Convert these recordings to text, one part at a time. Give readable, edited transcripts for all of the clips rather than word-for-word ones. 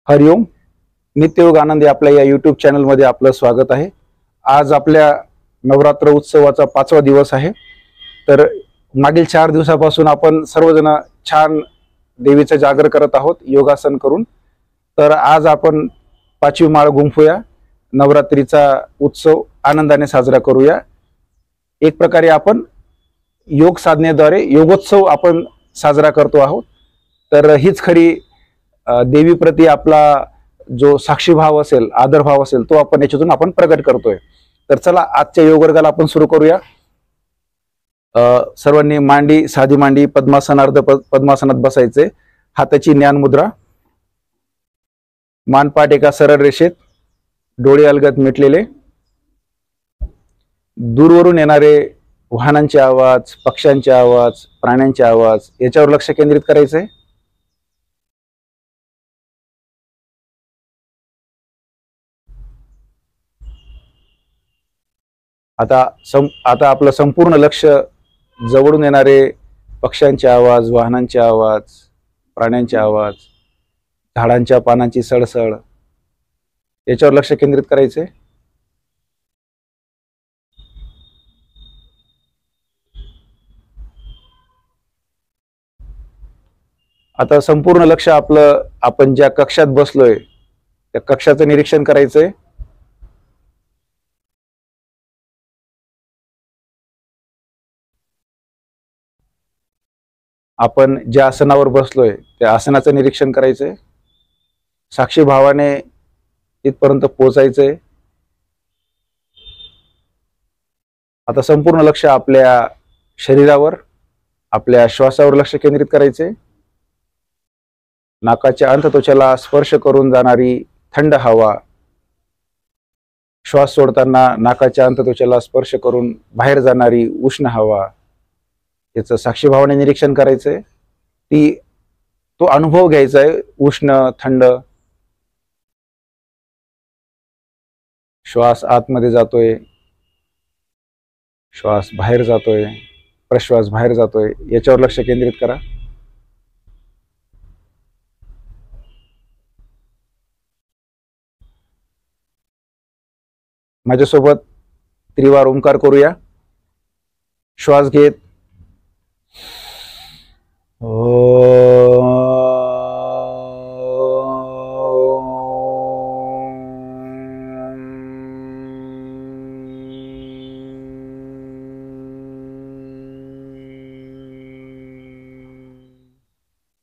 हरिओम. नित्ययोग आनंदी आपल्या या यूट्यूब चॅनलमध्ये आपलं स्वागत आहे. आज आपल्या नवरात्र उत्सवाचा 5वा दिवस आहे. तर मागील 4 दिवसापासून आपण सर्वजण छान देवीचं जागर करत आहोत योगासन करून. तर आज आपण 5वी माळ गुंफूया, नवरात्रीचा उत्सव आनंदाने साजरा करूया. एक प्रकारे आपण योग साधनेद्वारे योगोत्सव आपण साजरा करतो आहोत. तर हीच खरी देवी प्रती आपला जो साक्षीभाव असेल, आदरभाव असेल, तो आपण याच्यातून आपण प्रगट करतोय. तर चला आजच्या योग वर्गाला आपण सुरू करूया. सर्वांनी मांडी, साधी मांडी, पद्मासनार्ध पद्मासनात बसायचे. हाताची ज्ञान मुद्रा, मानपाट एका सरळ रेषेत, डोळे अलगद मिटलेले. दूरवरून येणारे वाहनांचे आवाज, पक्ष्यांचे आवाज, प्राण्यांचे आवाज याच्यावर लक्ष केंद्रित करायचंय. आता आपलं संपूर्ण लक्ष जवळून येणारे पक्ष्यांचे आवाज, वाहनांचे आवाज, प्राण्यांचे आवाज, झाडांच्या पानांची सळसळ याच्यावर लक्ष केंद्रित करायचे. आता संपूर्ण लक्ष आपलं आपण ज्या कक्षात बसलोय त्या कक्षाचं निरीक्षण करायचंय. आपण ज्या आसनावर बसलोय त्या आसनाचं निरीक्षण करायचंय. साक्षी भावाने तिथपर्यंत पोहोचायचंय. आता संपूर्ण लक्ष आपल्या शरीरावर, आपल्या श्वासावर लक्ष केंद्रित करायचे. नाकाच्या अंतत्वचाला स्पर्श करून जाणारी थंड हवा, श्वास सोडताना नाकाच्या अंतत्वचाला स्पर्श करून बाहेर जाणारी उष्ण हवा, याचं साक्षीभावाने निरीक्षण करायचंय. तो अनुभव घ्यायचा आहे. उष्ण, थंड. श्वास आतमध्ये जातोय, श्वास बाहेर जातोय, प्रश्वास बाहेर जातोय, याच्यावर लक्ष केंद्रित करा. माझ्यासोबत त्रिवार ओंकार करूया. श्वास घेत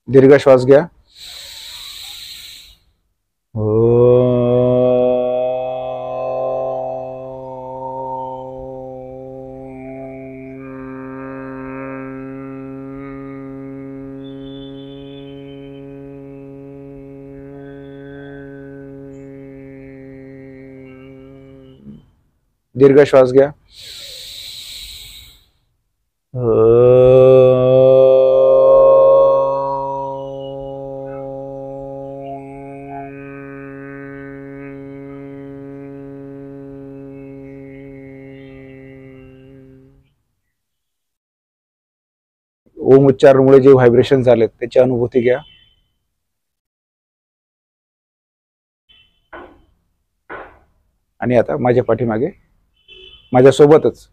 दीर्घ श्वास घ्या. दीर्घ श्वास घ्या. ओम उच्चारणामुळे जे व्हायब्रेशन झालेत त्याची अनुभूती घ्या. आणि आता माझ्या पाठीमागे माझ्यासोबतच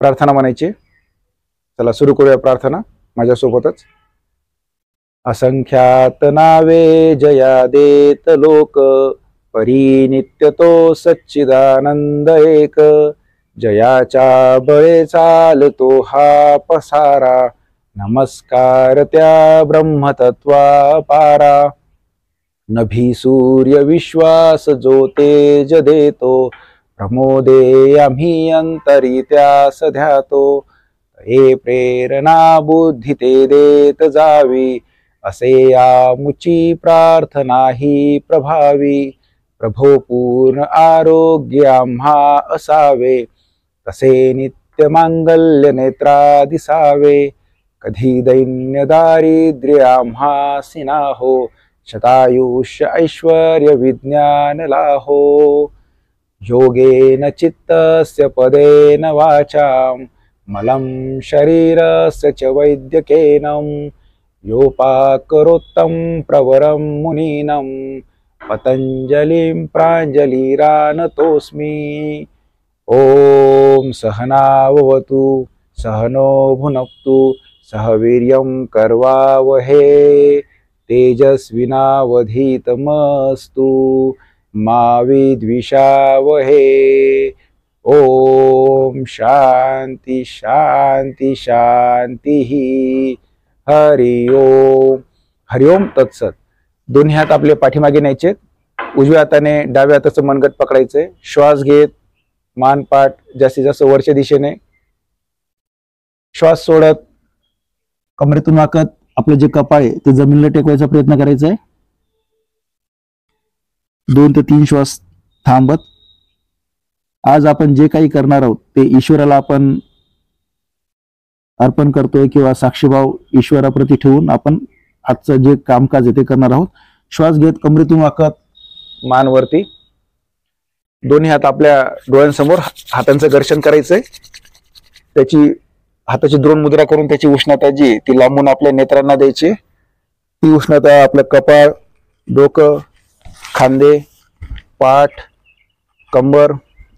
प्रार्थना म्हणायची. चला सुरू करूया प्रार्थना माझ्यासोबतच. असंख्यात नावे जया देत लोक, परी नित्य तो सच्चिदानंद एक. जयाच्या बळे चालतो हा पसारा, नमस्कार त्या ब्रह्मतत्वा पारा. नभी सूर्य विश्वास जो तेज देतो, प्रमोदे आम्ही अंतरी त्यास ध्यातो. हे प्रेरणा बुद्धी ते देत जावी, असे आमुची प्रार्थना ही प्रभावी. प्रभो पूर्ण आरोग्य आम्हा असावे, तसे नित्य मांगल्य नेत्रा दिसावे. कधी दैन्य दारिद्र्य आम्हासी नाहो, शतायुष्य ऐश्वर्य विज्ञान लाहो. योगेन चित्तस्य पदेन वाचां, मलं शरीरस्य च वैद्यकेनं. योपाकरोत्तं प्रवरं मुनीनं पतंजलिं प्राञ्जलिरानतोऽस्मि। ओम सहनाववतु सहनो भुनक्तु सह वीर्यं करवावहे तेजस्विनावधीतमस्तु मा विद्विषावहे। ओम शांति शांति शांति। हरि ओम। हरि ओम तत्सत। दोन्ही हात आपले पाठीमागे न्यायचे, उजव्या हाताने डाव्या हाताचं मनगट पकडायचंय, श्वास घेत मान पाठ जास्तीत जास्त वरच्या दिशेने, श्वास सोडत कमरेतून वाकत आपलं जे कपाळ आहे ते जमिनीला टेकवायचा प्रयत्न करायचा आहे। 2 ते 3 श्वास थांबत आज आपण जे काही करणार आहोत ते ईश्वराला आपण अर्पण करतोय किंवा साक्षीभाव ईश्वराप्रती ठेवून आपण आजचं जे कामकाज आहे ते करणार आहोत। श्वास घेत कमरेतून वाकत मान वरती, दोन्ही हात आपल्या डोळ्यांसमोर, हातांचं घर्षण करायचंय, त्याची हाताची द्रोण मुद्रा करून त्याची उष्णता जी ती लांबून आपल्या नेत्रांना द्यायची। ती उष्णता आपलं कपाळ, डोकं, खांदे, पाठ, कंबर,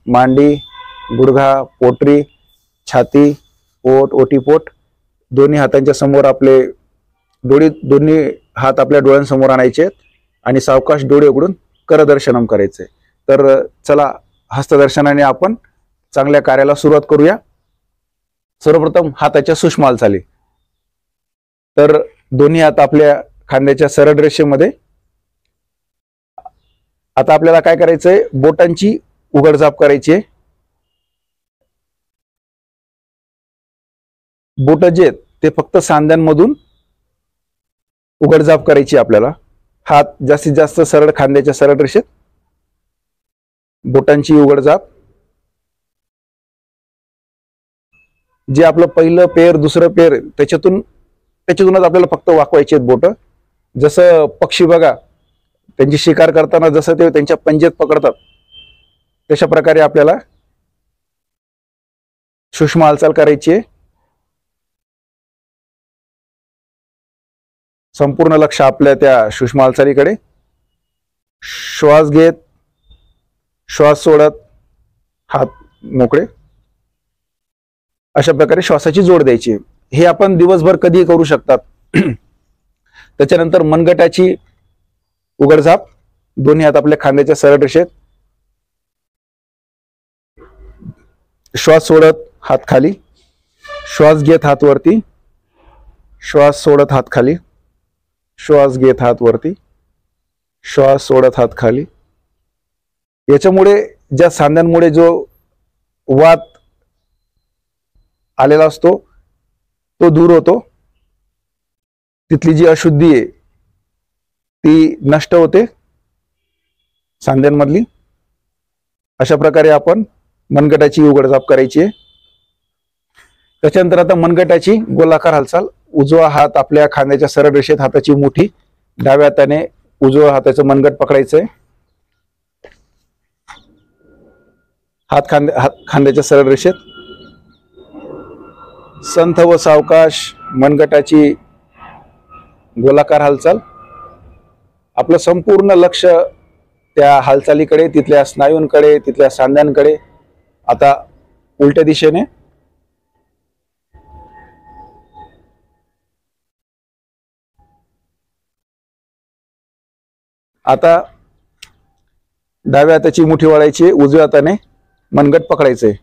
मांडी, गुडघा, पोटरी, छाती, पोट, ओटीपोट, दोन्ही हातांच्या समोर आपले दोन्ही हात आपल्या डोळ्यांसमोर आणायचे आणि सावकाश डोळे उघडून करदर्शनम करायचे। तर चला हस्तदर्शनाने आपण चांगल्या कार्याला सुरुवात करूया। सर्वप्रथम हाताच्या सूक्ष्म हालचाली, तर दोन्ही हात आपल्या खांद्याच्या सरळ रेषेमध्ये। आता आपल्याला काय करायचंय, बोटांची उघडझाप करायची आहे। बोट जे ते फक्त सांध्यांमधून उघडझाप करायची आपल्याला। हात जास्तीत जास्त सरळ खांद्याच्या सरळ रेषेत, बोटांची उघडझाप। जे आपलं पहिलं पेर दुसरं पेर त्याच्यातूनच आपल्याला फक्त वाकवायचे आहेत बोट। जसं पक्षी बघा, त्यांची शिकार करताना जसं ते त्यांच्या पंजेत पकडतात तशा प्रकारे आपल्याला सूक्ष्म हालचाल करायची आहे। संपूर्ण लक्ष आपल्या त्या सूक्ष्म हालचालीकडे। श्वास घेत श्वास सोडत हात मोकळे, अशा प्रकारे श्वासाची जोड द्यायची। हे आपण दिवसभर कधीही करू शकतात। त्याच्यानंतर मनगटाची उघडझाप, दोन्ही हात आपल्या खांद्याच्या सरळ रेषेत, श्वास सोडत हात खाली, श्वास घेत हात वरती, श्वास सोडत हात खाली, श्वास घेत हात वरती, श्वास सोडत हात खाली। याच्यामुळे ज्या सांध्यांमुळे जो वात आलेला असतो तो दूर होतो, तिथली जी अशुद्धी आहे ती नष्ट होते सांध्यांमधली। अशा प्रकारे आपण मनगटाची उघडझाप करायची आहे। त्याच्यानंतर आता मनगटाची गोलाकार हालचाल, उजवा हात आपल्या खांद्याच्या सरळ रेषेत, हाताची मुठी, डाव्या हाताने उजव्या हाताचं मनगट पकडायचंय, हात खांद्याच्या सरळ रेषेत, संथ व सावकाश मनगटाची गोलाकार हालचाल। आपलं संपूर्ण लक्ष त्या हालचालीकडे, तिथल्या स्नायूंकडे, तिथल्या सांध्यांकडे। आता उलट्या दिशेने, आता डाव्या हाताची मुठी वळायची, उजव्या हाताने मनगट पकडायचंय।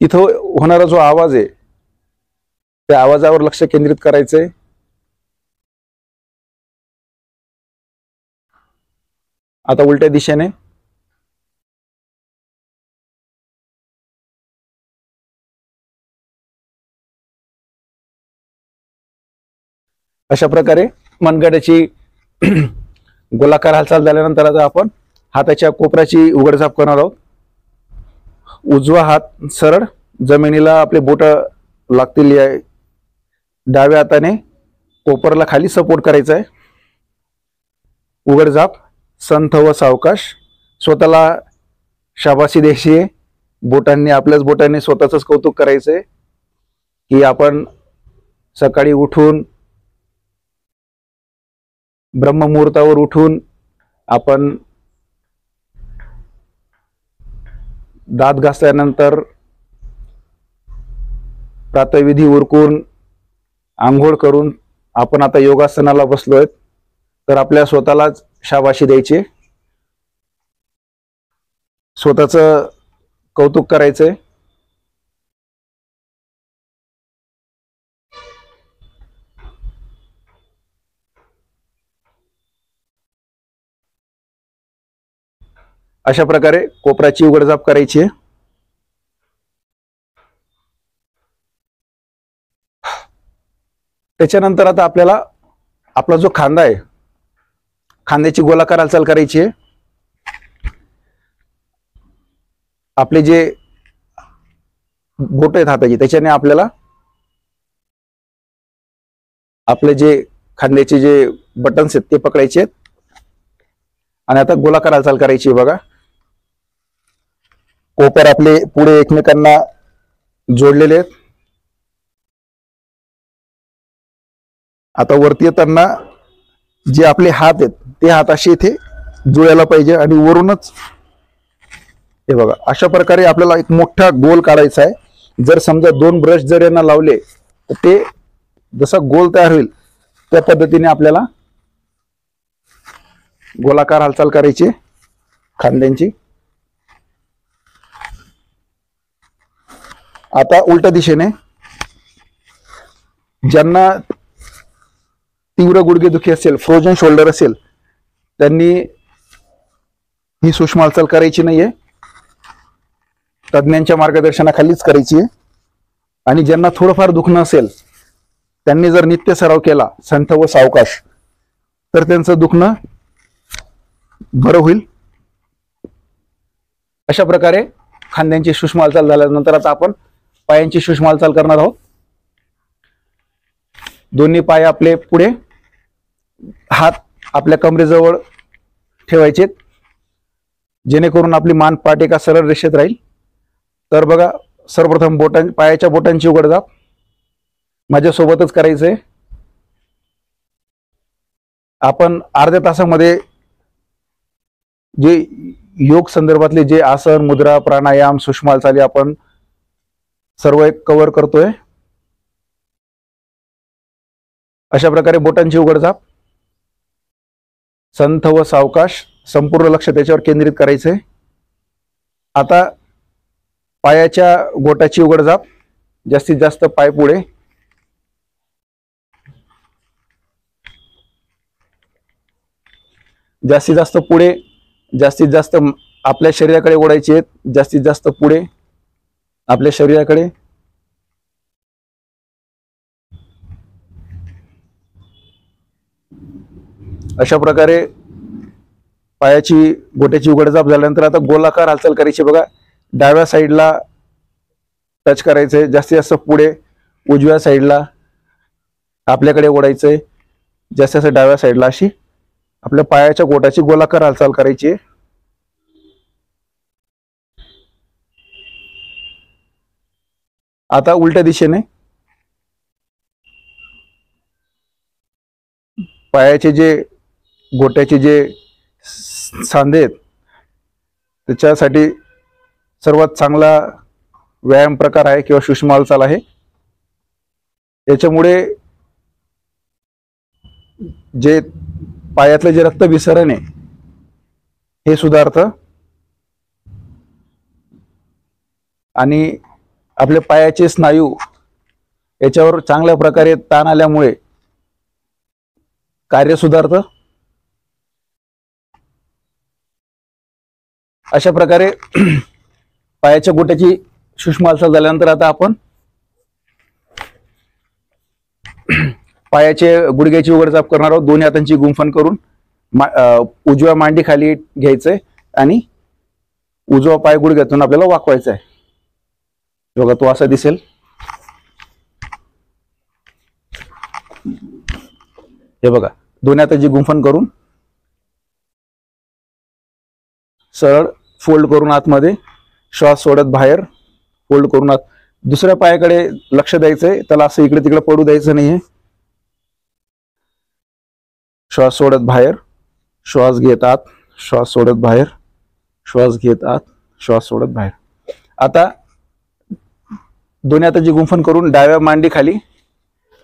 इथं होणारा जो आवाज आहे त्या आवाजावर लक्ष केंद्रित करायचंय। आता उलट्या दिशेने, अशा प्रकारे मनगटाची गोलाकार हालचाल झाल्यानंतर आता आपण हाताच्या कोपऱ्याची उघडझाप करणार आहोत। उजवा हात सरळ जमिनीला आपले बोट लागतील, डाव्या हाताने कोपरला खाली सपोर्ट करायचा आहे। उघडझाप, संथ व सावकाश, स्वतःला शाबासी द्यायची आहे। बोटांनी, आपल्याच बोटांनी स्वतःच कौतुक करायचंय की आपण सकाळी उठून ब्रह्ममुहूर्तावर उठून आपण दात घासल्यानंतर प्रातःविधी उरकून आंघोळ करून आपण आता योगासनाला बसलोय, तर आपल्या स्वतःलाच शाबाशी द्यायची, स्वतःचं कौतुक करायचंय. अशा प्रकारे कोपराची उघडझाप करायची आहे. त्याच्यानंतर आता आपल्याला आपला जो खांदा आहे, खांद्याची गोलाकार हालचाल करायची आहे. आपले जे बोट आहेत हाताची, त्याच्याने आपल्याला आपले जे खांद्याचे जे बटन्स आहेत ते पकडायचे आहेत आणि आता गोलाकार हालचाल करायची आहे. बघा, कोपर आपले पुढे एकमेकांना जोडलेले आहेत. आता वरती येताना जे आपले हात आहेत ते हात असे इथे जुळायला पाहिजे आणि वरूनच हे बघा, अशा प्रकारे आपल्याला एक मोठा गोल काढायचा आहे. जर समजा 2 ब्रश जर यांना लावले तर ते जसा गोल तयार होईल त्या पद्धतीने आपल्याला गोलाकार हालचाल करायची खांद्यांची. आता उलट दिशेने, ज्यांना तीव्र गुडघेदुखी असेल, फ्रोजन शोल्डर असेल, त्यांनी ही सूक्ष्म हालचाल करायची नाहीये, तज्ञांच्या मार्गदर्शनाखालीच करायची आहे. आणि ज्यांना थोडंफार दुखणं असेल त्यांनी जर नित्य सराव केला संथ व सावकाश, तर त्यांचं दुखणं बरं होईल. अशा प्रकारे खांद्यांची सूक्ष्म हालचाल झाल्यानंतर आता आपण पायांची सूक्ष्म हालचाल करणार आहोत. दोन्ही पाय आपले पुढे, हात आपल्या कमरेजवळ ठेवायचे जेणेकरून आपली मान पाठ एका सरळ रेषेत राहील. तर बघा, सर्वप्रथम पायाच्या बोटांची उघडझाप माझ्यासोबतच करायचंय. आपण अर्ध्या तासामध्ये जे योग संदर्भातले जे आसन, मुद्रा, प्राणायाम, सूक्ष्म हालचाली आपण सर्व एक कव्हर करतोय. अशा प्रकारे बोटांची उघडझाप, संथ व सावकाश, संपूर्ण लक्ष त्याच्यावर केंद्रित करायचंय. आता पायाच्या बोटाची उघडझाप, जास्तीत जास्त पाय पुढे, जास्तीत जास्त पुढे, जास्तीत जास्त आपल्या शरीराकडे ओढायचे आहेत, जास्तीत जास्त पुढे आपल्या शरीराकडे. अशा प्रकारे पायाची बोटाची उघडझाप झाल्यानंतर आता गोलाकार हालचाल करायची. बघा, डाव्या साईडला टच करायचंय, जास्तीत जास्त पुढे, उजव्या साईडला आपल्याकडे ओढायचंय, जास्तीत जास्त डाव्या साईडला, अशी आपल्या पायाच्या बोटाची गोलाकार हालचाल करायची. आता उलट्या दिशेने पायाचे जे गोट्याचे जे सांधे आहेत त्याच्यासाठी सर्वात चांगला व्यायाम प्रकार आहे किंवा सूक्ष्म हालचाल आहे. याच्यामुळे जे पायातले जे रक्तभिसरण आहे हे सुधारतं आणि आपल्या पायाचे स्नायू याच्यावर चांगल्या प्रकारे ताण आल्यामुळे कार्य सुधारतं. अशा प्रकारे पायाच्या गोट्याची सूक्ष्म हालचाल झाल्यानंतर आता आपण पायाचे गुडघ्याची उघडझाप करणार आहोत. दोन्ही हातांची गुंफण करून उजव्या मांडी खाली घ्यायचंय आणि उजवा पाय गुडघ्यातून आपल्याला वाकवायचा आहे. बघा, तो असा दिसेल. हे बघा, दोन्ही हातांची गुंफण करून सरळ फोल्ड करून आतमध्ये, श्वास सोडत बाहेर, फोल्ड करून आत. दुसऱ्या पायाकडे लक्ष द्यायचंय, त्याला असं इकडे तिकडे पडू द्यायचं नाहीये. श्वास सोडत बाहेर, श्वास घेत आत, श्वास सोडत बाहेर, श्वास घेत आत, श्वास सोडत बाहेर. आता दोन्ही हाताची गुंफण करून डाव्या मांडी खाली,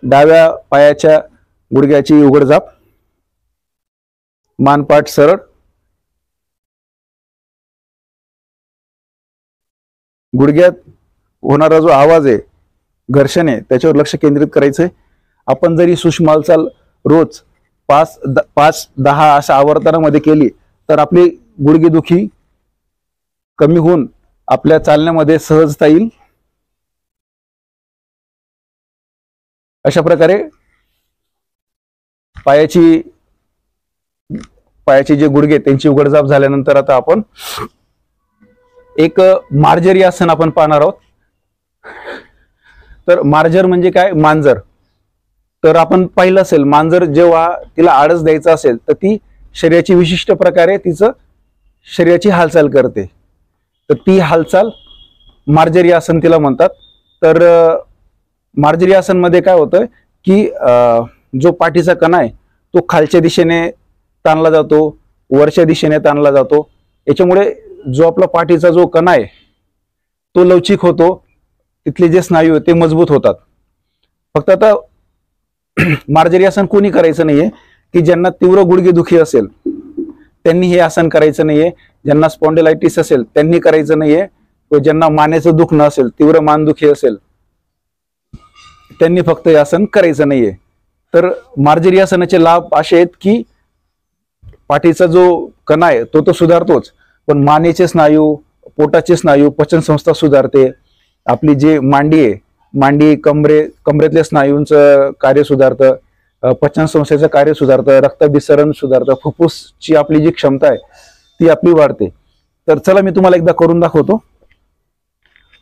डाव्या पायाच्या गुडघ्याची उघडझाप, मानपाठ सरळ, गुडघ्यात होणारा जो आवाज आहे, घर्षण आहे, त्याच्यावर लक्ष केंद्रित करायचंय. आपण जरी सूक्ष्म हालचाल रोज 5-10 अशा आवर्तनामध्ये केली तर आपली गुडघेदुखी कमी होऊन आपल्या चालण्यामध्ये सहजता येईल. अशा प्रकारे पायाची जे गुडघे त्यांची उघडझाप झाल्यानंतर आता आपण एक मार्जरी आसन आपण पाहणार आहोत. तर मार्जर म्हणजे काय? मांजर. तर आपण पाहिलं असेल, मांजर जेव्हा तिला आळस द्यायचा असेल तर ती शरीराची विशिष्ट प्रकारे तिचं शरीराची हालचाल करते. तर ती हालचाल मार्जरी आसन तिला म्हणतात. तर मार्जरी आसन मध्ये काय होतं की जो पाठीचा कणा आहे तो खालच्या दिशेने ताणला जातो, वरच्या दिशेने ताणला जातो. याच्यामुळे जो आपला पाठीचा जो कणा आहे तो लवचिक होतो, तिथले जे स्नायू आहेत ते मजबूत होतात. फक्त आता मार्जरी आसन कोणी करायचं नाहीये, की ज्यांना तीव्र गुडघेदुखी असेल त्यांनी हे आसन करायचं नाहीये, ज्यांना स्पॉन्डिलायटिस असेल त्यांनी करायचं नाहीये, व ज्यांना मानेचं दुखणं असेल, तीव्र मानदुखी असेल त्यांनी फक्त हे आसन करायचं नाहीये. तर मार्जरी आसनाचे लाभ असे आहेत की पाठीचा जो कणा आहे तो सुधारतोच, पण मानेचे स्नायू, पोटाचे स्नायू, पचनसंस्था सुधारते. आपली जी मांडी आहे, मांडी, कमरेतल्या स्नायूंचं कार्य सुधारतं, पचनसंस्थेचं कार्य सुधारतं, रक्ताभिसरण सुधारतं, फुफ्फुसची आपली जी क्षमता आहे ती आपली वाढते. तर चला मी तुम्हाला एकदा करून दाखवतो.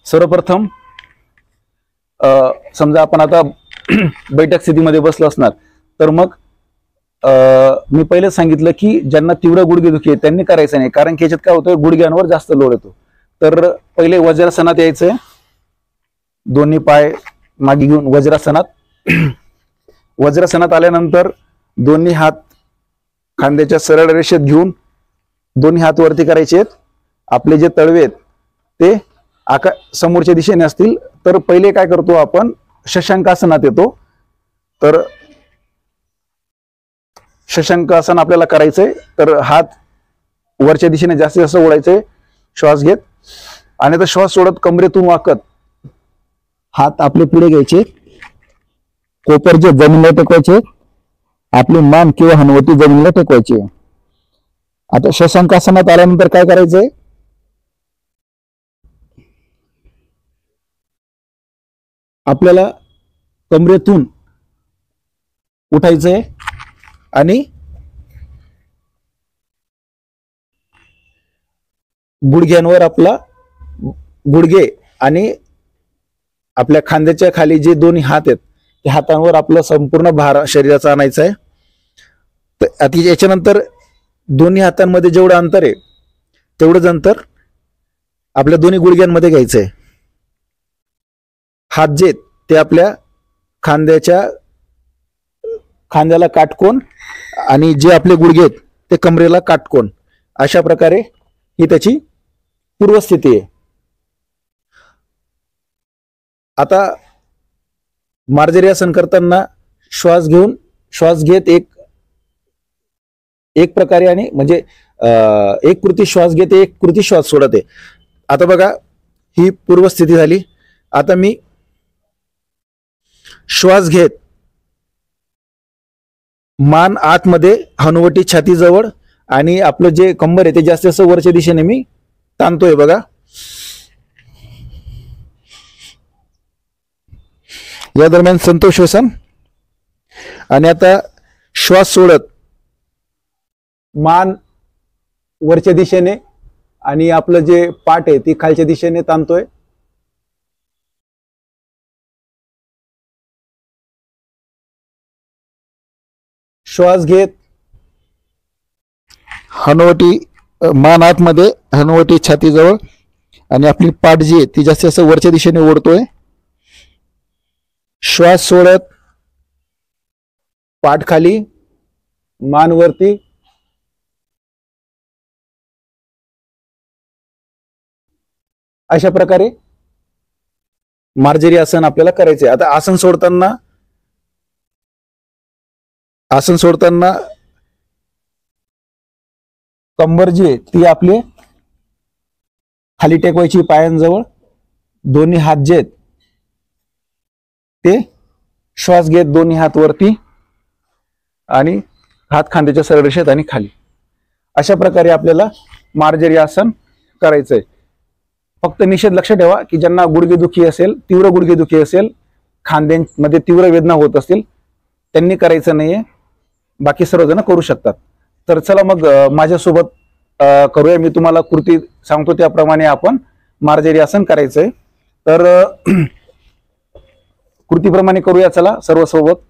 सर्वप्रथम समजा आपण आता बैठक स्थितीमध्ये बसलो असणार, तर मग मी पहिले सांगितलं की ज्यांना तीव्र गुडघेदुखी आहे त्यांनी करायचं नाही, कारण की याच्यात काय होतं, गुडघ्यांवर जास्त लोड येतो. तर पहिले वज्रासनात यायचंय, दोन्ही पाय मागे घेऊन वज्रासनात. वज्रासनात आल्यानंतर दोन्ही हात खांद्याच्या सरळ रेषेत घेऊन दोन्ही हात वरती करायचे आहेत. आपले जे तळवे आहेत ते समोरच्या दिशेने असतील. तर पहिले काय करतो आपण, शशांकासनात येतो. तर शशांकासन आपल्याला करायचंय. तर हात वरच्या दिशेने जास्तीत जास्त ओढायचे श्वास घेत, आणि आता श्वास सोडत कमरेतून वाकत हात आपले पुढे घ्यायचे, कोपरचे जमिनीला टेकवायचे, आपली मान किंवा हनुवटी जमिनीला टेकवायची. आता शशांकासनात आल्यानंतर काय करायचंय, आपल्याला कमरेतून उठायचंय आणि गुडघ्यांवर आपला गुडघे आणि आपल्या खांद्याच्या खाली जे दोन्ही हात आहेत त्या हातांवर आपला संपूर्ण भार शरीराचा आणायचा आहे. तर याच्यानंतर दोन्ही हातांमध्ये जेवढं अंतर आहे तेवढंच अंतर आपल्या दोन्ही गुडघ्यांमध्ये घ्यायचंय. हात जे ते आपल्या खांद्याला काटकोन आणि जे आपले गुडघे आहेत ते कमरेला काटकोन, अशा प्रकारे ही त्याची पूर्वस्थिती आहे. आता मार्जरी आसन करताना श्वास घेत एक प्रकारे, आणि म्हणजे एक कृती श्वास घेते, एक कृती श्वास सोडते. आता बघा ही पूर्वस्थिती झाली. आता मी श्वास घेत मान आतमध्ये, हनुवटी छातीजवळ, आणि आपलं जे कंबर आहे ते जास्त जास्त वरच्या दिशेने मी ताणतोय. बघा या दरम्यान संतोष श्वसन. आणि आता श्वास सोडत मान वरच्या दिशेने आणि आपलं जे पाठ आहे ती खालच्या दिशेने ताणतोय. श्वास घेत हनुवटी, मान आतमध्ये, हनुवटी छातीजवळ, आणि आपली पाठ जी आहे ती जास्त जास्त वरच्या दिशेने ओढतोय. श्वास सोडत पाठ खाली, मान वरती, अशा प्रकारे मार्जरी आसन आपल्याला करायचे। आता आसन सोडताना कंबर जी आहे ती आपले खाली टेकवायची पायांजवळ, दोन्ही हात जे आहेत ते श्वास घेत दोन्ही हात वरती आणि हात खांद्याच्या सरळ रेषेत आणि खाली, अशा प्रकारे आपल्याला मार्जरी आसन करायचंय। फक्त निषेध लक्षात ठेवा की ज्यांना गुडघेदुखी असेल, तीव्र गुडघेदुखी असेल, खांद्यांमध्ये तीव्र वेदना होत असतील, त्यांनी करायचं नाहीये, बाकी सर्वजण करू शकतात। तर चला मग माझ्यासोबत करूया, मी तुम्हाला कृती सांगतो त्याप्रमाणे आपण मार्जरी आसन करायचंय। तर कृतीप्रमाणे करूया, चला सर्व सोबत।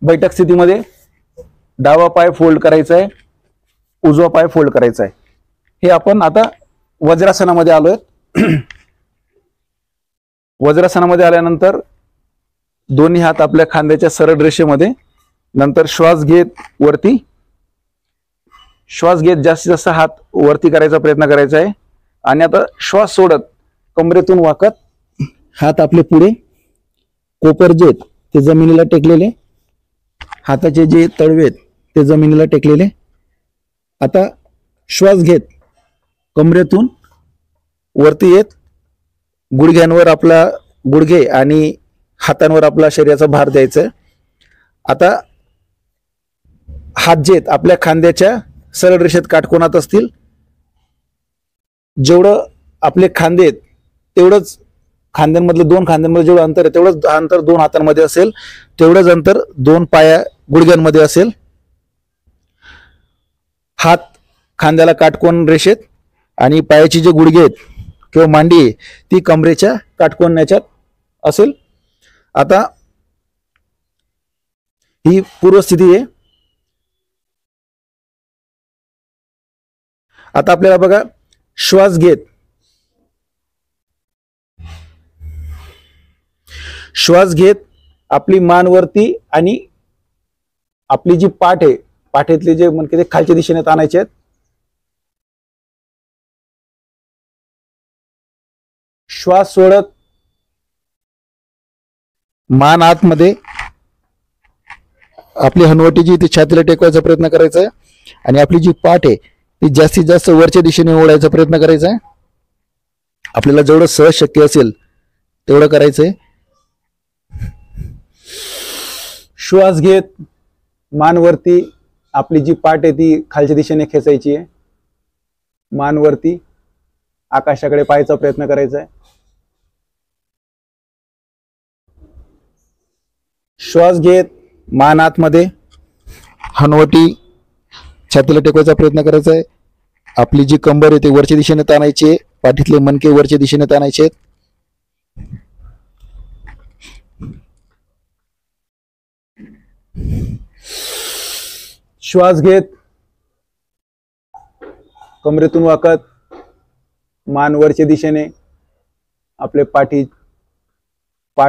बैठक स्थितीमध्ये डावा पाय फोल्ड करायचा आहे, उजवा पाय फोल्ड करायचा आहे। हे आपण आता वज्रासनामध्ये आलोय। वज्रासनामध्ये आल्यानंतर दोन्ही हात आपल्या खांद्याच्या सरळ रेषेमध्ये, नंतर श्वास घेत वरती, श्वास घेत जास्तीत जास्त हात वरती करायचा प्रयत्न करायचा आहे। आणि आता श्वास सोडत कमरेतून वाकत हात आपले पुढे, कोपर जे ते जमिनीला टेकलेले, हाताचे जे तळवे ते जमिनीला टेकलेले। आता श्वास घेत कमरेतून वरती येत गुडघ्यांवर आपला गुडघे आणि हातांवर आपला शरीराचा भार द्यायचा। आता हात जे आपल्या खांद्याच्या सरळ रेषेत काटकोनात असतील, जेवढं आपले खांदे आहेत तेवढंच खांद्यांमधलं, दोन खांद्यांमध्ये जेवढं अंतर आहे तेवढंच अंतर दोन हातांमध्ये असेल, तेवढंच अंतर दोन पाया गुडघ्यांमध्ये असेल। हात खांद्याला काटकोन रेषेत आणि पायाची जे गुडघे आहेत किंवा मांडी आहे ती कमरेच्या काटकोनाच्यात असेल। आता ही पूर्व स्थिती आहे। आता आपल्याला बघा, श्वास घेत आपली मान वरती आणि आपली जी पाठ आहे, पाठीतले जे मणके ते खालच्या दिशेने ताणायचे आहेत। श्वास सोडत मान आतमध्ये, आपली हनुवटी जी ती छातीला टेकवायचा प्रयत्न करायचा आहे आणि आपली जी पाठ आहे ती जास्तीत जास्त वरच्या दिशेने ओढायचा प्रयत्न करायचा आहे। आपल्याला जेवढं सहज शक्य असेल तेवढं करायचंय। श्वास घेत मान वरती, आपली जी पाठ आहे ती खालच्या दिशेने खेचायची आहे, मान वरती आकाशाकडे पाहायचा प्रयत्न करायचा आहे। श्वास घेत मान आतमध्ये, हनुवटी छातीला टेकवायचा प्रयत्न करायचा आहे। आपली जी कंबर आहे ती वरच्या दिशेने ताणायची आहे, पाठीतले मणके वरच्या दिशेने ताणायचे आहेत। श्वास घेत कमरेतून वाकत मान वरच्या दिशेने, आपले पाठ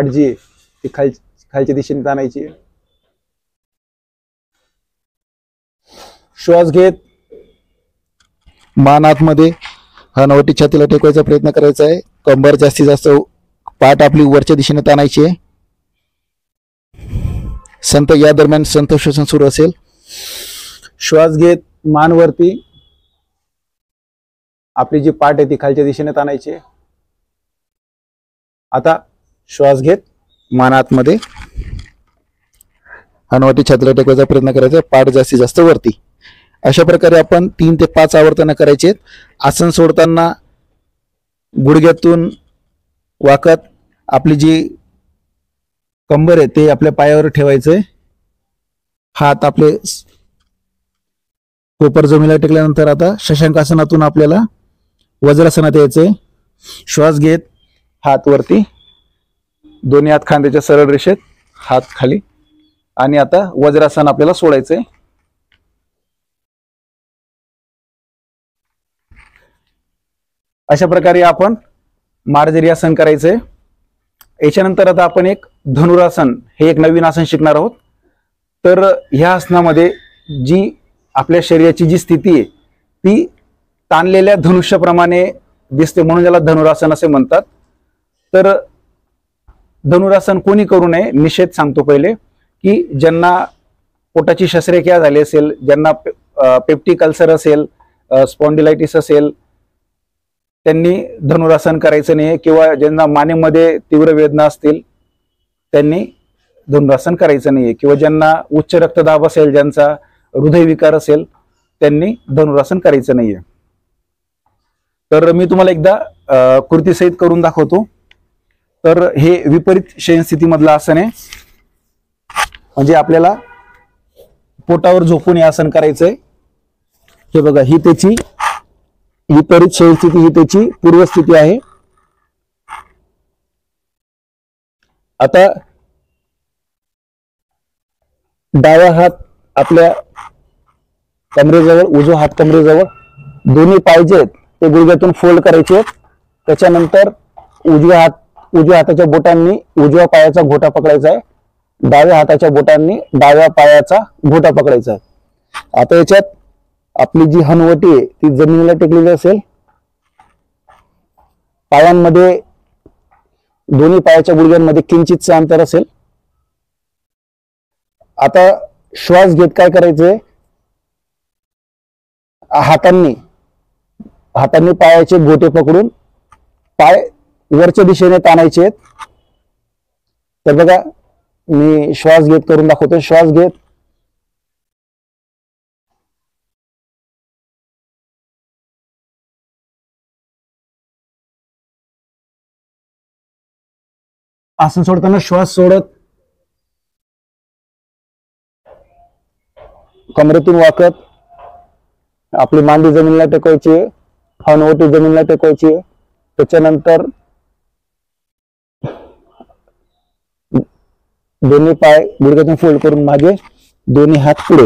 जी आहे ती खालच्या दिशेने ताणायची आहे। श्वास घेत मान आतमध्ये, हनुवटी छातीला टेकवायचा प्रयत्न करायचा आहे। कंबर जास्तीत जास्त, पाठ आपली वरच्या दिशेने ताणायची आहे। या दरम्यान संत श्वसन सुरू असेल। श्वास घेत मान वरती, आपली जी पाठ आहे ती खालच्या दिशेने ताणायची आहे। आता श्वास घेत मान आतमध्ये, हनुवटी छातीला टेकवायचा प्रयत्न करायचा, पाठ जास्तीत जास्त वरती। अशा प्रकारे आपण 3 ते 5 आवर्तन करायचे। आसन सोडताना गुडघ्यातून वाकत आपली जी कंबर आहे ते आपल्या पायावर ठेवायचंय, हात आपले कोपर जमिनीला टेकल्यानंतर आता शशांकासनातून आपल्याला वज्रासनात यायचंय। श्वास घेत हात वरती, दोन्ही हात खांद्याच्या सरळ रेषेत, हात खाली, आणि आता वज्रासन आपल्याला सोडायचंय। अशा प्रकारे आपण मार्जरी आसन करायचंय। याच्यानंतर आता आपण एक धनुरासन हे एक नवीन आसन शिकणार आहोत. तर ह्या आसनामध्ये जी आपल्या शरीराची जी स्थिती आहे ती ताणलेल्या धनुष्याप्रमाणे दिसते, म्हणून याला धनुरासन असे म्हणतात. तर धनुरासन कोणी करू नये, निषेध सांगतो पहिले, की ज्यांना पोटाची शस्त्रक्रिया झाली असेल, ज्यांना पेप्टिक अल्सर असेल, स्पॉन्डिलायटिस असेल, त्यांनी धनुरासन करायचं नाही, किंवा ज्यांना मानेमध्ये तीव्र वेदना असतील त्यांनी धनुरासन करायचं नाही, किंवा ज्यांना उच्च रक्तदाब असेल, ज्यांचा हृदयविकार असेल त्यांनी धनुरासन करायचं नाहीये. तर मी तुम्हाला एकदा कृतीसहित करून दाखवतो. तर हे विपरीत शयनस्थितीमधलं आसन आहे, म्हणजे आपल्याला पोटावर झोपून हे आसन करायचंय. हे बघा, ही त्याची विपरीत शयनस्थिती, ही त्याची पूर्वस्थिती आहे. आता डावा हात आपल्या कमरेजवळ, उजवा हात कमरेजवळ, दोन्ही पाय जे आहेत ते गुडघ्यातून फोल्ड करायचे आहेत. त्याच्यानंतर उजव्या हाताच्या बोटांनी उजव्या पायाचा घोटा पकडायचा आहे, डाव्या हाताच्या बोटांनी डाव्या पायाचा घोटा पकडायचा आहे. आता याच्यात आपली जी हनुवटी आहे ती जमिनीला टेकलेली असेल, पायांमध्ये दोन्ही पायाच्या गुडघ्यांमध्ये किंचितचं अंतर असेल. आता श्वास घेत काय करायचंय, हातांनी पायाचे घोटे पकडून पाय वरच्या दिशेने ताणायचे आहेत. तर बघा, मी श्वास घेत करून दाखवतो. श्वास घेत आसन सोडताना श्वास सोडत, कमरेतून वाकत आपली मांडी जमिनीला टेकवायची, हनुवटी जमिनीला टेकवायची. त्याच्यानंतर दोन्ही पाय गुडघ्यातून फोल्ड करून मागे, दोन्ही हात पुढे,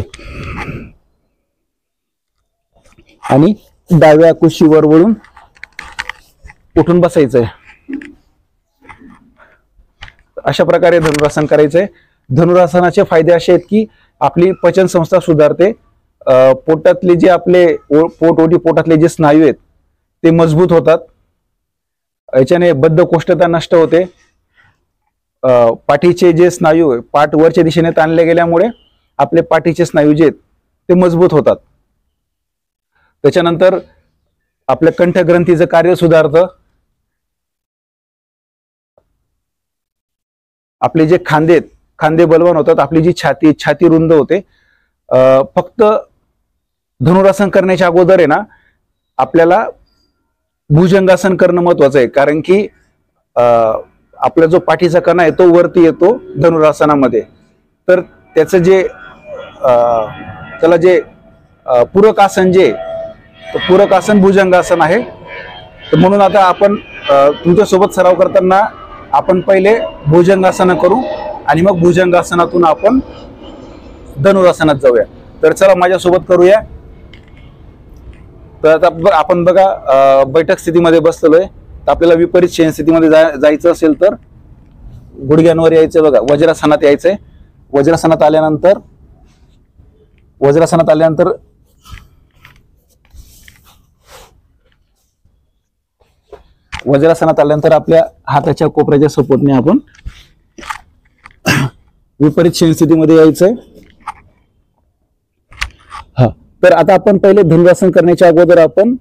आणि डाव्या कुशीवर वळून उठून बसायचंय. अशा प्रकारे धनुरासन करायचंय. धनुरासनाचे फायदे असे आहेत की आपली पचन संस्था सुधारते, पोटातले जे आपले पोटातले जे स्नायू आहेत ते मजबूत होतात, याच्याने बद्धकोष्ठता नष्ट होते. पाठीचे जे स्नायू आहे, पाठ वरच्या दिशेने ताणले गेल्यामुळे आपले पाठीचे स्नायू जे आहेत ते मजबूत होतात. त्याच्यानंतर आपल्या कंठग्रंथीचं कार्य सुधारतं. आपले जे खांदे बलवान होतात, आपली जी छाती रुंद होते. फक्त धनुरासन करण्याच्या अगोदर आहे ना, आपल्याला भुजंगासन करणं महत्वाचं आहे, कारण की आपला जो पाठीचा कणा आहे तो वरती येतो धनुरासनामध्ये. तर त्याचं जे त्याला जे पूरक आसन जे पूरक आसन भुजंगासन आहे. तर म्हणून आता आपण तुमच्यासोबत सराव करताना आपण पहिले भुजंगासन करू आणि मग भुजंगासनातून आपण धनुरासनात जाऊया. तर चला माझ्यासोबत करूया. तर आता आपण बघा, बैठक स्थितीमध्ये बसलोय. तर आपल्याला विपरीत शयन स्थितीमध्ये जायचं असेल तर गुडघ्यांवर यायचं. बघा, वज्रासनात यायचंय. वज्रासनात आल्यानंतर आपल्या हाताच्या कोपऱ्याच्या सपोर्टने आपण विपरीत शयन स्थितीमध्ये यायचंय. हा, तर आता आपण पहिले धनुरासन करण्याच्या अगोदर आपण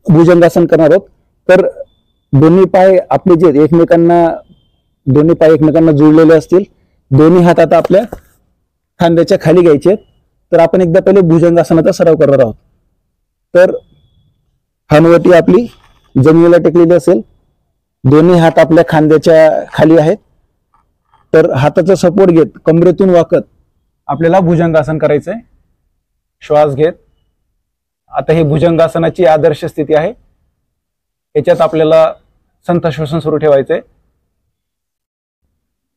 भुजंगासन करणार आहोत. तर दोन्ही पाय आपले जे एकमेकांना जुळलेले असतील. दोन्ही हात आता आपल्या खांद्याच्या खाली घ्यायचे. तर आपण एकदा पहिले भुजंगासनाचा सराव करणार आहोत. तर हनुवटी आपली जमिनीला टेकलेली असेल, दोन्ही हात आपल्या खांद्याच्या खाली आहेत. तर हाताचा सपोर्ट घेत कमरेतून वाकत आपल्याला भुजंगासन करायचंय. श्वास घेत. आता ही भुजंगासनाची आदर्श स्थिती आहे. याच्यात आपल्याला संथ श्वसन सुरू ठेवायचंय.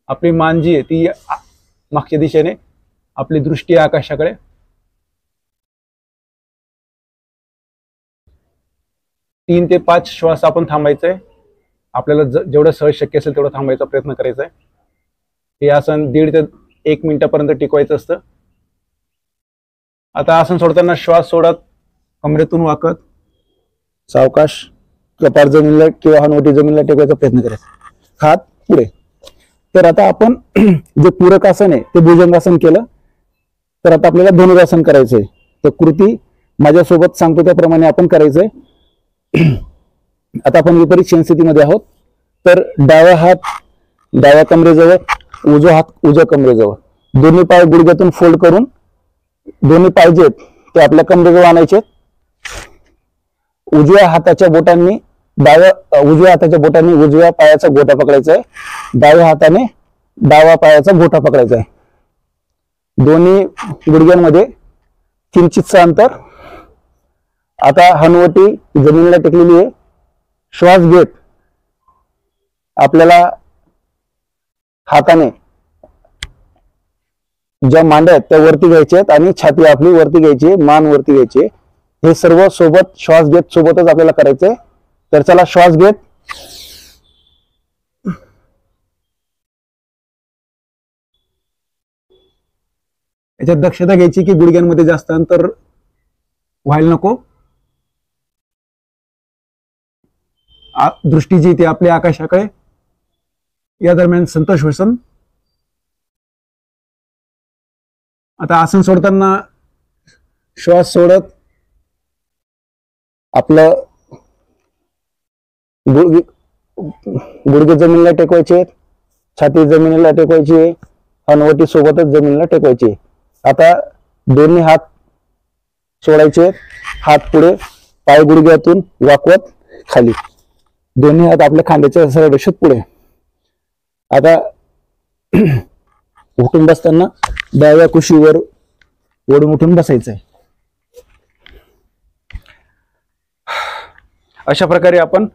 आपली मान जी आहे ती मागच्या दिशेने, आपली दृष्टी आकाशाकडे. 3 ते 5 श्वास आपण थांबायचंय. आपल्याला जेवढं सहज शक्य असेल तेवढं थांबायचा प्रयत्न करायचा आहे. हे आसन 1.5 ते 1 मिनिटापर्यंत टिकवायचं असतं. आता आसन सोडताना श्वास सोडत कमरेतून वाकत सावकाश कपाळ जमिनीला किंवा हनुवटी जमिनीला टेकवायचा प्रयत्न करायचा. हात पुढे. तर आता आपण जे पूरक आसन आहे ते भुजंगासन केलं. तर आता आपल्याला धनुरासन करायचंय. तर कृती माझ्यासोबत सांगतो त्याप्रमाणे आपण करायचंय. आता आपण विपरीत शयनस्थितीमध्ये आहोत. तर डावा हात डाव्या कमरेजवळ, उजवा हात उजव्या कमरेजवळ, दोन्ही पाय गुडघ्यातून फोल्ड करून दोन्ही पाय जे ते आपल्या कमरेजवळ आणायचे. उजव्या हाताच्या बोटांनी उजव्या पायाचा गोटा पकडायचा आहे. डाव्या हाताने डावा पायाचा गोटा पकडायचा आहे. दोन्ही गुडघ्यांमध्ये किंचितचं अंतर. आता हनुवटी जमिनीला टेकलेली आहे. श्वास घेत आपल्याला हाताने ज्या मांड्या आहेत त्या वरती घ्यायच्या आहेत आणि छाती आपली वरती घ्यायची, मान वरती घ्यायची. हे सर्व सोबत श्वास घेत सोबतच आपल्याला करायचंय. तर चला श्वास घेत याच्यात दक्षता घ्यायची की गुडघ्यांमध्ये जास्त अंतर व्हायला नको. दृष्टी जी ती आपल्या आकाशाकडे. या दरम्यान संत श्वसन. आता आसन सोडताना श्वास सोडत आपलं गुडघे जमिनीला टेकवायचे, छाती जमिनीला टेकवायची, हनुवटी सोबतच जमिनीला टेकवायची. आता दोन्ही हात सोडायचे, हात पुढे, पाय गुडघ्यातून वाकवत खाली, दोन्ही हात आपल्या खांद्याच्या सरळ रेषेत पुढे. आता उठून बसताना डाव्या कुशीवर ओढून उठून बसायचंय. अशा प्रकारे आपण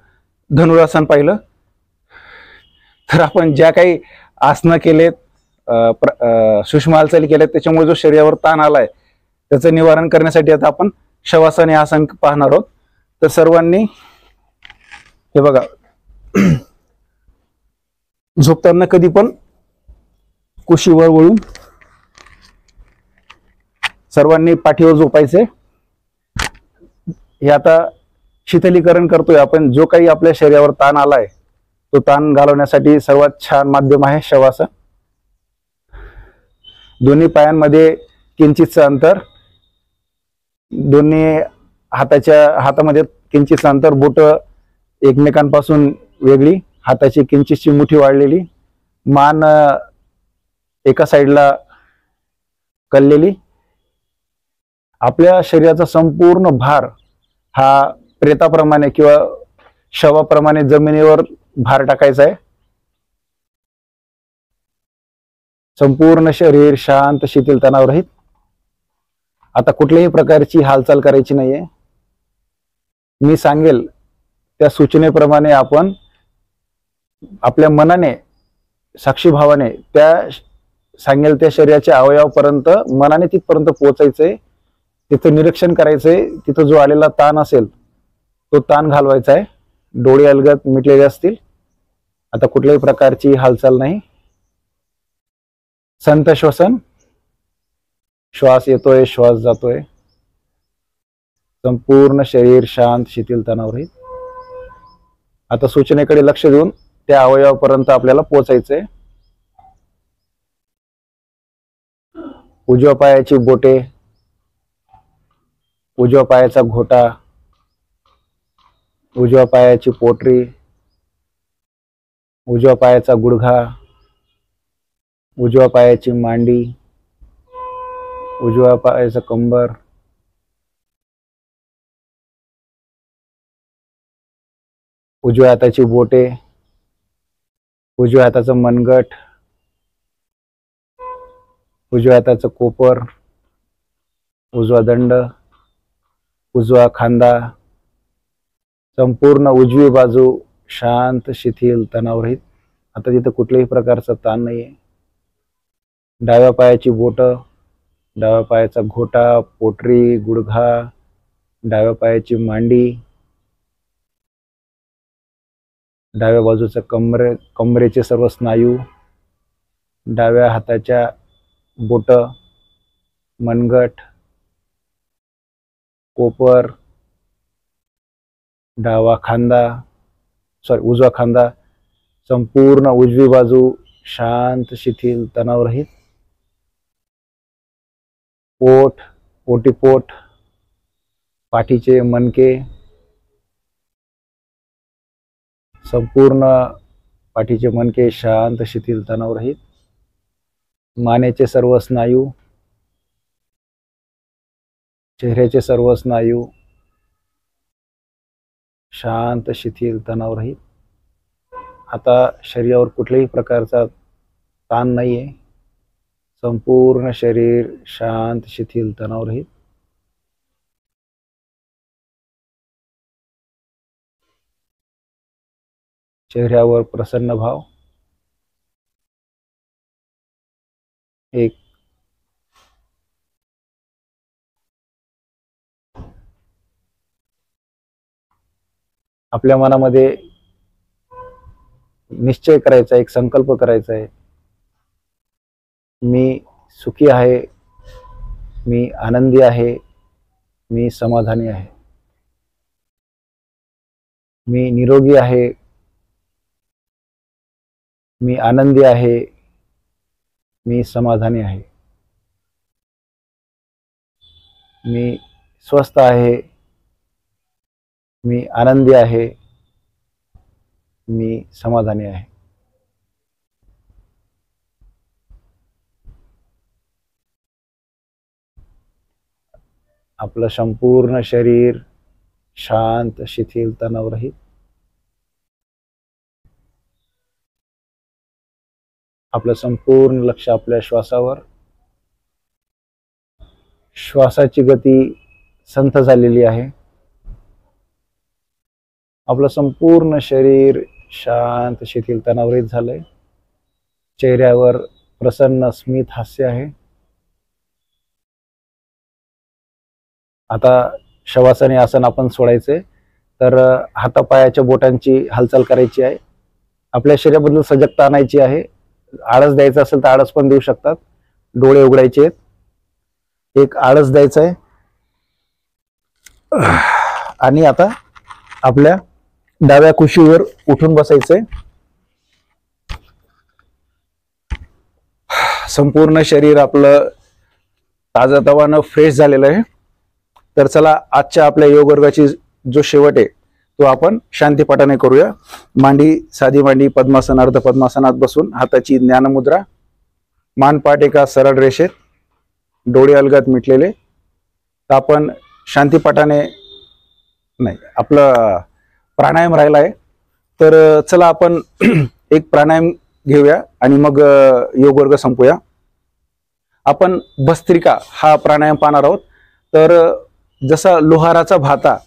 धनुरासन पाहिलं. तर आपण ज्या काही आसनं केलेत, सूक्ष्म हालचाली केल्यात, त्याच्यामुळे जो शरीरावर ताण आलाय त्याचं निवारण करण्यासाठी आता आपण शवासन हे आसन पाहणार आहोत. तर सर्वांनी हे बघा, झोपताना कधी पण कुशीवर वळून सर्वांनी पाठीवर झोपायचे. हे आता शीतलीकरण करतोय आपण. जो काही आपल्या शरीरावर ताण आलाय तो ताण घालवण्यासाठी सर्वात छान माध्यम आहे शवासन. दोन्ही पायांमध्ये किंचितचं अंतर, दोन्ही हातामध्ये किंचितचं अंतर, बोट एकमेकांपासून वेगळी, हाताची किंचितची मुठी वाढलेली, मान एका साईडला कललेली. आपल्या शरीराचा संपूर्ण भार हा प्रेताप्रमाणे किंवा शवाप्रमाणे जमिनीवर भार टाकायचा आहे. संपूर्ण शरीर शांत, शिथिल, तणावरहित. आता कुठल्याही प्रकारची हालचाल करायची नाहीये. मी सांगेल त्या सूचनेप्रमाणे आपण आपल्या मनाने, साक्षीभावाने त्या सांगेल त्या शरीराच्या अवयवापर्यंत मनाने तिथपर्यंत पोहोचायचंय. तिथं निरीक्षण करायचंय. तिथं जो आलेला ताण असेल तो ताण घालवायचा आहे. डोळे अलगद मिटलेले असतील. आता कुठल्याही प्रकारची हालचाल नाही. संत श्वसन. श्वास येतोय, श्वास जातोय. संपूर्ण शरीर शांत, शिथिल, तणावरहित. आता सूचनेकडे लक्ष देऊन त्या अवयवापर्यंत आपल्याला पोहोचायचंय. उजव्या पायाची बोटे, उजव्या पायाचा घोटा, उजव्या पायाची पोटरी, उजव्या पायाचा गुडघा, उजव्या पायाची मांडी, उजव्या पायाचं कंबर, उजव्या हाताची बोटे, उजव्या हाताचं मनगट, उजव्या हाताचं कोपर, उजवा दंड, उजवा खांदा. संपूर्ण उजवी बाजू शांत, शिथिल, तणावरहित. आता तिथं कुठल्याही प्रकारचा ताण नाहीये. डाव्या पायाची बोट, डाव्या पायाचा घोटा, पोटरी, गुडघा, डाव्या पायाची मांडी, डाव्या बाजूचा कमरेचे सर्व स्नायू, डाव्या हाताच्या बोट, मनगट, कोपर, उजवा खांदा, संपूर्ण उजवी बाजू शांत, शिथिल, तणावरहित. पोट, ओटीपोट, पाठीचे मणके, संपूर्ण पाठीचे मणके शांत, शिथिल, तणावरहित. मानेचे सर्व स्नायू, चेहऱ्याचे सर्व स्नायू शांत, शिथिल, तणावरहित. आता शरीरावर कुठल्याही प्रकारचा ताण नाहीये. संपूर्ण शरीर शांत, शिथिल, तणावरहित. चेहऱ्यावर प्रसन्न भाव. एक, आपल्या मनामध्ये निश्चय करायचा, एक संकल्प करायचा आहे. मी सुखी आहे, मी आनंदी आहे, मी समाधानी आहे. मी निरोगी आहे, मी आनंदी आहे, मी समाधानी आहे. मी स्वस्थ आहे, मी आनंदी आहे, मी समाधानी आहे. आपलं संपूर्ण शरीर शांत, शिथिल, तणावरहित. आपलं संपूर्ण लक्ष आपल्या श्वासावर. श्वासाची गती संथ झालेली आहे. आपलं संपूर्ण शरीर शांत, शिथिल, तणावरहित झालंय. चेहऱ्यावर प्रसन्न स्मित हास्य आहे. आता शवासनी आसन आपण सोडायचे. तर हातापायाच्या बोटांची हालचाल करायची आहे. आपल्या शरीराबद्दल सजगता आणायची आहे. आळस द्यायचा असेल तर आळस पण देऊ शकतात. डोळे उघडायचे आहेत. एक आळस द्यायचा आहे. आणि आता आपल्या डाव्या कुशीवर उठून बसायचंय. संपूर्ण शरीर आपलं ताजतवानं फ्रेश झालेलं आहे. तर चला, आजच्या आपल्या योग वर्गाची जो शेवट आहे तो आपण शांतीपाठाने करूया. साधी मांडी पद्मासन, अर्ध पद्मासनात बसून हाताची ज्ञानमुद्रा, मानपाठ एका सरळ रेषेत, डोळे अलगद मिटलेले. तर आपण शांतीपाठाने नाही, आपलं प्राणायाम राहिला आहे. तर चला आपण एक प्राणायाम घेऊया आणि मग योग वर्ग संपूया. आपण भस्त्रिका हा प्राणायाम पाहणार आहोत. तर जसा लोहाराचा भाता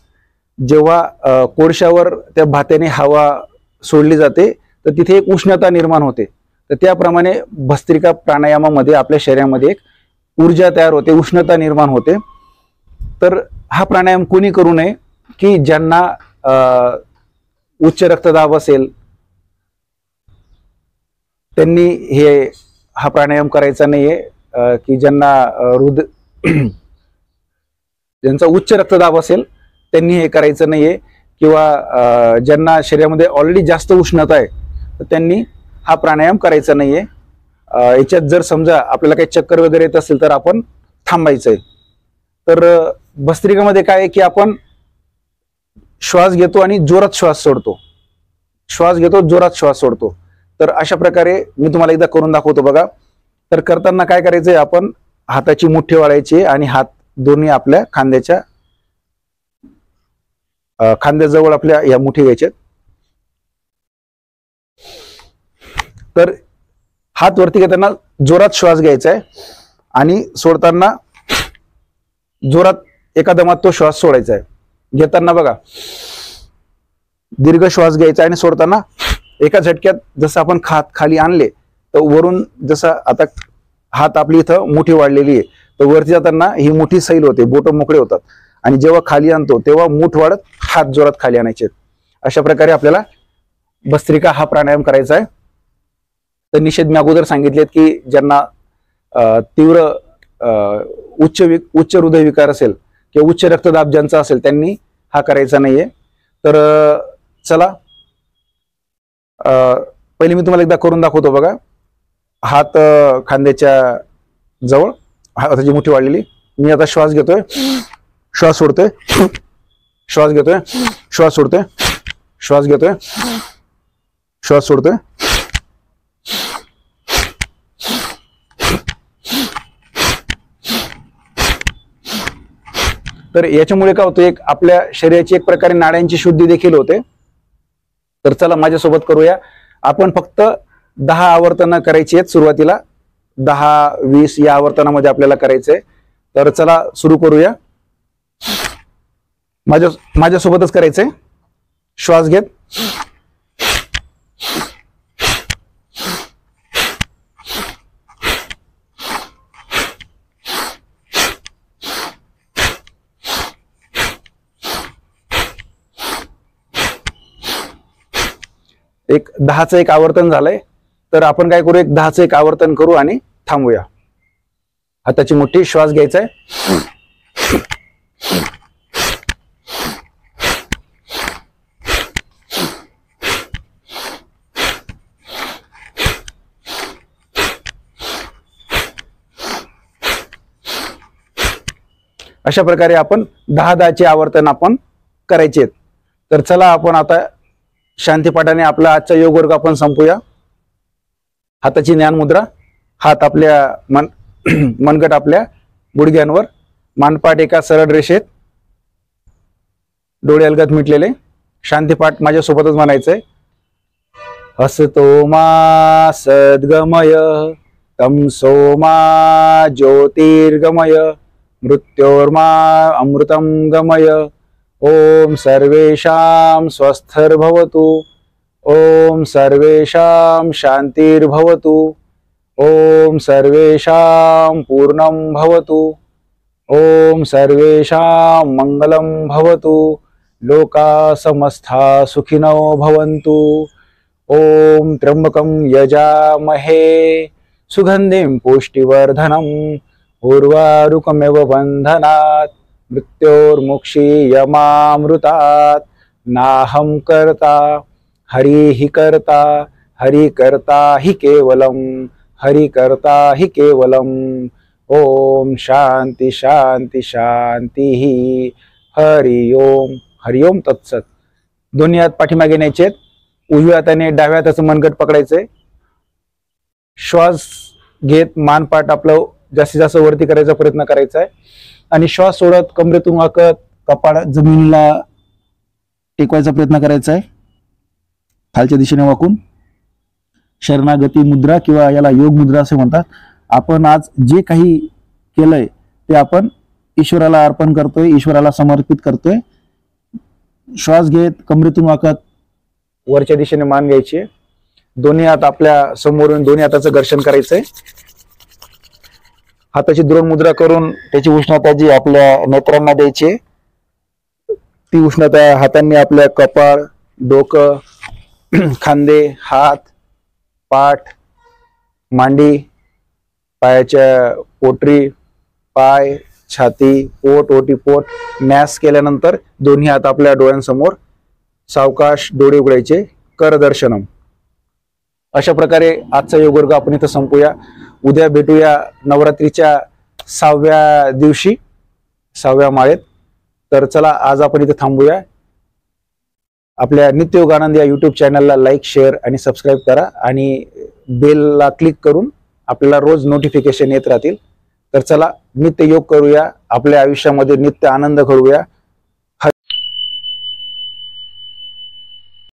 जेव्हा कोळशावर त्या भात्याने हवा सोडली जाते तर तिथे एक उष्णता निर्माण होते. तर त्याप्रमाणे भस्त्रिका प्राणायामामध्ये आपल्या शरीरामध्ये एक ऊर्जा तयार होते, उष्णता निर्माण होते. तर हा प्राणायाम कोणी करू नये की ज्यांना उच्च रक्तदाब असेल त्यांनी हा प्राणायाम करायचा नाहीये. की ज्यांचा उच्च रक्तदाब असेल त्यांनी हे करायचं नाहीये. किंवा ज्यांना शरीरामध्ये ऑलरेडी जास्त उष्णता आहे तर त्यांनी हा प्राणायाम करायचा नाहीये. याच्यात जर समजा आपल्याला काही चक्कर वगैरे येत असेल तर आपण थांबायचंय. तर भस्त्रिकामध्ये काय आहे की आपण श्वास घेतो आणि जोरात श्वास सोडतो, श्वास घेतो, जोरात श्वास सोडतो. तर अशा प्रकारे मी तुम्हाला एकदा करून दाखवतो बघा. तर करताना काय करायचंय, आपण हाताची मुठ्ठी वाळायची आणि हात दोन्ही आपल्या खांद्याजवळ आपल्या या मुठी घ्यायच्यात. तर हात वरती घेताना जोरात श्वास घ्यायचा आहे आणि सोडताना जोरात एका दमात तो श्वास सोडायचा आहे. घेताना बघा दीर्घ श्वास घ्यायचा आणि सोडताना एका झटक्यात जसं आपण खाली आणले तर वरून जसं आता हात आपली इथं मुठी वाढलेली आहे तर वरती जाताना ही मुठी सैल होते, बोट मोकळे होतात. आणि जेव्हा खाली आणतो तेव्हा मूठ वाढत हात जोरात खाली आणायचे. अशा प्रकारे आपल्याला भस्त्रिका हा प्राणायाम करायचा आहे। तर निषेध मी अगोदर सांगितलेत की ज्यांना तीव्र उच्च हृदय विकार असेल किंवा उच्च रक्तदाब ज्यांचा असेल त्यांनी हा करायचा नाहीये। तर चला पहिले मी तुम्हाला एकदा करून दाखवतो बघा। हात खांद्याच्या जवळ, हाताची मुठी वाढलेली। मी आता श्वास घेतोय, श्वास सोडतोय, श्वास घेतोय, श्वास सोडतोय, श्वास घेतोय, श्वास सोडतोय। तर याच्यामुळे काय होतं, एक आपल्या शरीराची एक प्रकारे नाड्यांची शुद्धी देखील होते। तर चला माझ्यासोबत करूया। आपण फक्त 10 आवर्तन करायची आहेत सुरुवातीला, 10-20 या आवर्तनामध्ये आपल्याला करायचंय। तर चला सुरू करूया। माझ्यासोबतच करायचंय। श्वास घेत, एक 10चं एक आवर्तन झालंय। तर आपण काय करू, एक 10चं एक आवर्तन करू आणि थांबूया। हाताची मुठी, श्वास घ्यायचा आहे, अशा प्रकारे आपण 10-10चे आवर्तन आपण करायचे आहेत। तर चला आपण आता शांतीपाठाने आपला आजचा योग वर्ग आपण संपूया। हाताची ज्ञान मुद्रा, हात आपल्या मनगट आपल्या गुडघ्यांवर, मानपाठ एका सरळ रेषेत, डोळे अलगद मिटलेले। शांतीपाठ माझ्यासोबतच म्हणायचंय। हसतो मा सद्गमय तमसो मा ज्योतिर्गमय मृत्योर्मा अमृतं गमय। ओम सर्वेषां स्वस्थर्भवतु, ओम सर्वेषां शांतिर्भवतु, ओम सर्वेषां पूर्णं भवतु, ओम सर्वेषां मंगलं भवतु, लोका समस्ता सुखिनो भवन्तु। ओम त्र्यंबकं यजामहे सुगंधिं पुष्टिवर्धनम् उर्वारुकमेव बन्धनात् मृत्योर्मुक्षीयमामृतात्। नाहं कर्ता हरिः कर्ता, हरि कर्ता हि केवलम्, हरि कर्ता हि केवलम्। ओम शांति शांति शांतिः। हरि ओम, हरि ओम तत्सत। दोन्ही हात पाठीमागे न्यायचे, उजव्या हाताने डाव्या हाताचं मनगट पकडायचंय। श्वास घेत मानपाठ आपलं जास्तीत जास्त वरती करायचा प्रयत्न करायचा आहे आणि श्वास सोडत कमरेतून वाकत कपाळ जमिनीला टेकवायचा प्रयत्न करायचा आहे, खालच्या दिशेने वाकून। शरणागती मुद्रा किंवा याला योग मुद्रा असे म्हणतात। आपण आज जे काही केलंय ते आपण ईश्वराला अर्पण करतोय, ईश्वराला समर्पित करतोय। श्वास घेत कमरेतून वाकत वरच्या दिशेने मान घ्यायची, दोन्ही हात आपल्या समोरून दोन्ही हाताचं घर्षण करायचंय। हाताची द्रोण मुद्रा करून त्याची उष्णता जी आपल्या नेत्रांना द्यायची, ती उष्णता हातांनी आपल्या कपाळ, डोकं, खांदे, हात, पाठ, मांडी, पायाच्या पोटरी, पाय, छाती, पोट, ओटीपोट मॅस केल्यानंतर दोन्ही हात आपल्या डोळ्यांसमोर सावकाश डोळे उघडायचे, करदर्शनम। अशा प्रकारे आजचा योग वर्ग आपण इथं संपूया। उद्या भेटूया नवरात्रीच्या 6व्या दिवशी, 6व्या माळेत। तर चला आज आपण इथे थांबूया। आपल्या नित्ययोग आनंद या YouTube चॅनलला लाईक, शेअर आणि सबस्क्राईब करा आणि बेलला क्लिक करून आपल्याला रोज नोटिफिकेशन येत राहतील। तर चला नित्य योग करूया, आपल्या आयुष्यामध्ये नित्य आनंद करूया।